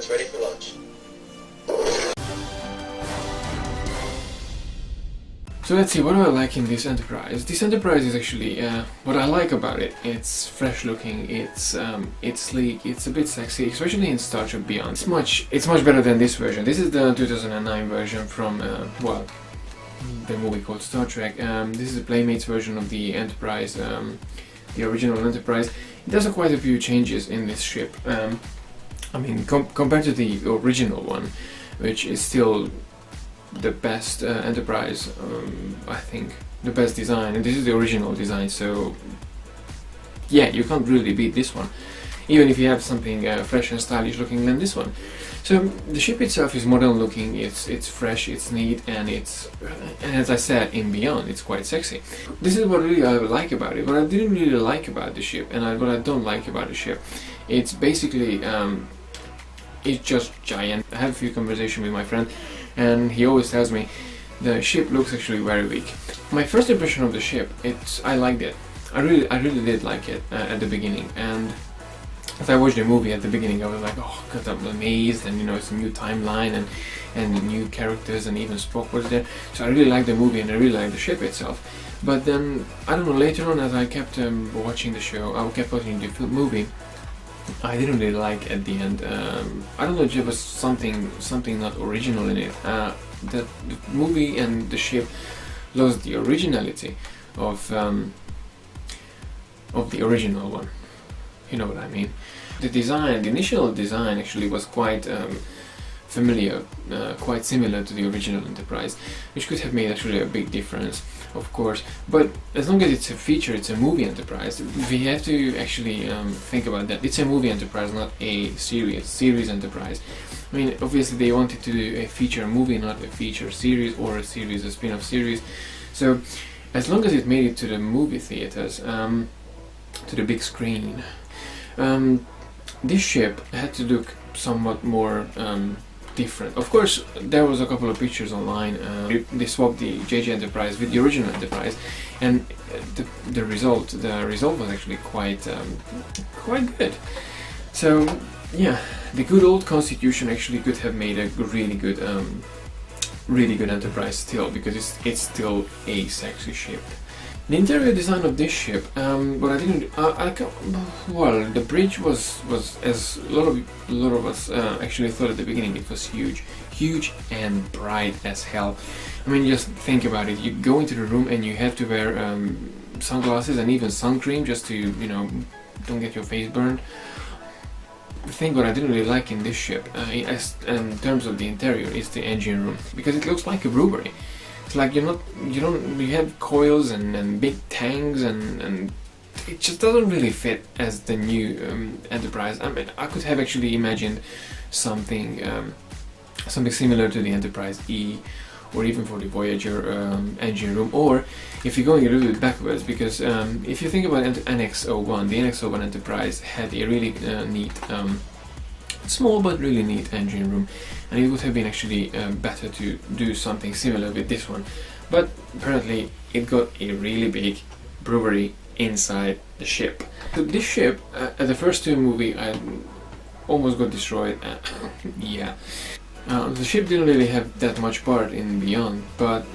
It's ready for lunch. So let's see, what do I like in this Enterprise? This Enterprise is actually, what I like about it, it's fresh looking, it's sleek, it's a bit sexy, especially in Star Trek Beyond. It's much better than this version. This is the 2009 version from, well, the movie called Star Trek. This is the Playmates version of the Enterprise, the original Enterprise. It does quite a few changes in this ship. I mean, compared to the original one, which is still the best Enterprise, I think, the best design, and this is the original design, so yeah, you can't really beat this one, even if you have something fresh and stylish looking than this one. So the ship itself is modern looking, it's fresh, it's neat, and and as I said, in Beyond, it's quite sexy. This is what really I like about it. What I didn't really like about the ship, and what I don't like about the ship, it's basically it's just giant. I have a few conversations with my friend, and he always tells me the ship looks actually very weak. My first impression of the ship, I liked it. I really did like it at the beginning, and as I watched the movie at the beginning, I was like, oh god, I'm amazed, and you know, it's a new timeline and new characters, and even Spock was there. So I really liked the movie, and I really liked the ship itself. But then, I don't know, later on, as I kept watching the show, I kept watching the movie, I didn't really like at the end. I don't know if there was something not original in it. The movie and the ship lost the originality of the original one. You know what I mean? The initial design actually was quite familiar, quite similar to the original Enterprise, which could have made actually a big difference, of course. But as long as it's a feature, it's a movie Enterprise, we have to actually think about that. It's a movie Enterprise, not a series Enterprise. I mean, obviously they wanted to do a feature movie, not a feature series, or a spin-off series. So as long as it made it to the movie theaters, to the big screen, this ship had to look somewhat more different. Of course, there was a couple of pictures online. They swapped the JJ Enterprise with the original Enterprise, and the result was actually quite good. So yeah, the good old Constitution actually could have made a really good Enterprise still, because it's still a sexy ship. The interior design of this ship, what I didn't, well, the bridge was as a lot of us actually thought at the beginning. It was huge and bright as hell. I mean, just think about it. You go into the room and you have to wear sunglasses and even sun cream just to, you know, don't get your face burned. The thing what I didn't really like in this ship, in terms of the interior, is the engine room, because it looks like a brewery. It's like you have coils and big tanks, and it just doesn't really fit as the new Enterprise. I mean, I could have actually imagined something similar to the Enterprise E, or even for the Voyager engine room, or if you're going a little bit backwards, because if you think about NX-01, the NX-01 Enterprise had a really neat, small but really neat engine room, and it would have been actually better to do something similar with this one. But apparently it got a really big brewery inside the ship. So this ship, at the first two movie, I almost got destroyed. Yeah. The ship didn't really have that much part in Beyond, but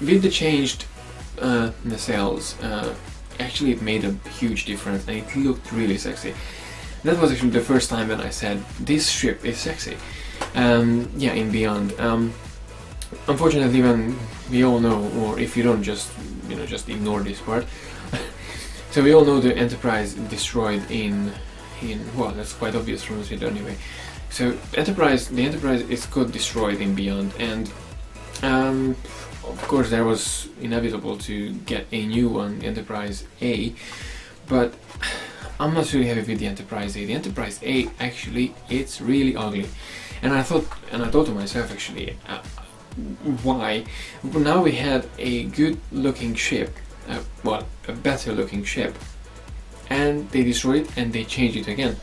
with the changed nacelles, actually it made a huge difference, and it looked really sexy. That was actually the first time when I said this ship is sexy. Yeah, in Beyond. Unfortunately, when we all know, or if you don't, just ignore this part. So we all know the Enterprise destroyed in well, that's quite obvious from it anyway. So the Enterprise is got destroyed in Beyond, and of course there was inevitable to get a new one, Enterprise A, but I'm not really happy with the Enterprise A. The Enterprise A, actually, it's really ugly, and I thought to myself, actually, why? Now we had a good looking ship, well, a better looking ship, and they destroyed it and they changed it again,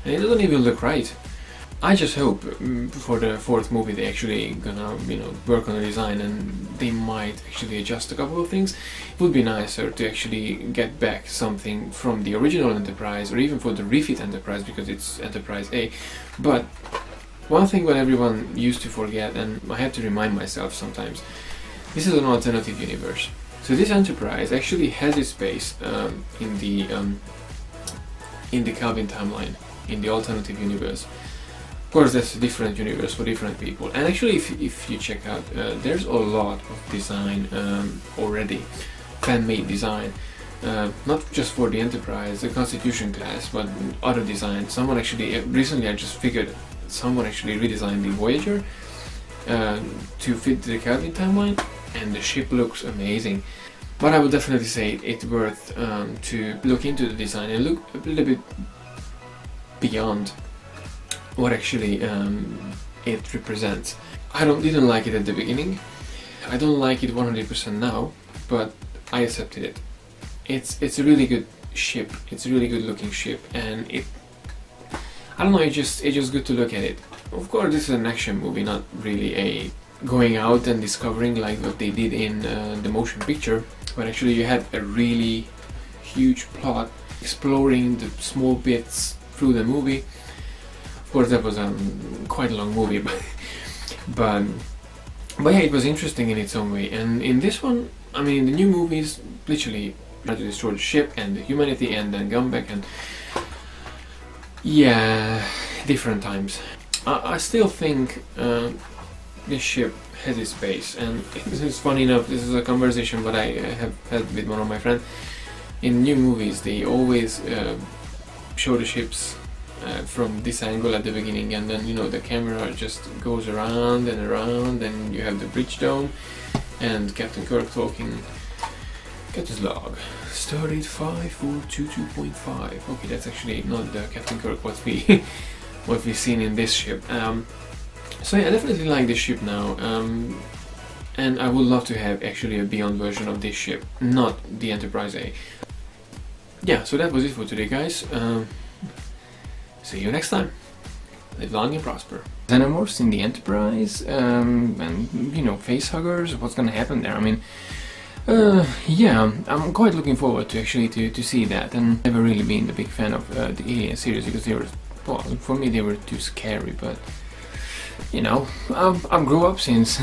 and it doesn't even look right. I just hope for the fourth movie they actually gonna, you know, work on the design, and they might actually adjust a couple of things. It would be nicer to actually get back something from the original Enterprise, or even for the refit Enterprise, because it's Enterprise A. But one thing what everyone used to forget, and I have to remind myself sometimes, this is an alternative universe. So this Enterprise actually has its base in the Kelvin timeline, in the alternative universe. Of course, that's a different universe for different people. And actually, if you check out, there's a lot of design already, fan-made design, not just for the Enterprise, the Constitution class, but other designs. Someone actually, recently I just figured, someone actually redesigned the Voyager to fit the Kelvin timeline, and the ship looks amazing. But I would definitely say it's worth to look into the design and look a little bit beyond what actually it represents. I didn't like it at the beginning. I don't like it 100% now, but I accepted it. It's a really good ship. It's a really good looking ship, and I don't know. It's just good to look at it. Of course, this is an action movie, not really a going out and discovering like what they did in the motion picture. But actually, you had a really huge plot exploring the small bits through the movie. Of course, that was quite a long movie, but yeah, it was interesting in its own way. And in this one, I mean, in the new movies, literally try to destroy the ship and the humanity, and then come back, and yeah, different times. I still think this ship has its base, and it's funny enough. This is a conversation that I have had with one of my friends. In new movies, they always show the ships from this angle at the beginning, and then, you know, the camera just goes around and around, and you have the bridge dome and Captain Kirk talking. Captain's log, stardate 5422.5. Okay, that's actually not the Captain Kirk what we've seen in this ship. So yeah, I definitely like this ship now, and I would love to have actually a Beyond version of this ship, not the Enterprise A. Yeah, so that was it for today, guys. See you next time. Live long and prosper. Xenomorphs in the Enterprise, and, you know, facehuggers. What's gonna happen there? I mean, yeah, I'm quite looking forward to actually to see that. And I've never really been a big fan of the Alien series, because they were, well, for me they were too scary. But you know, I've grew up since.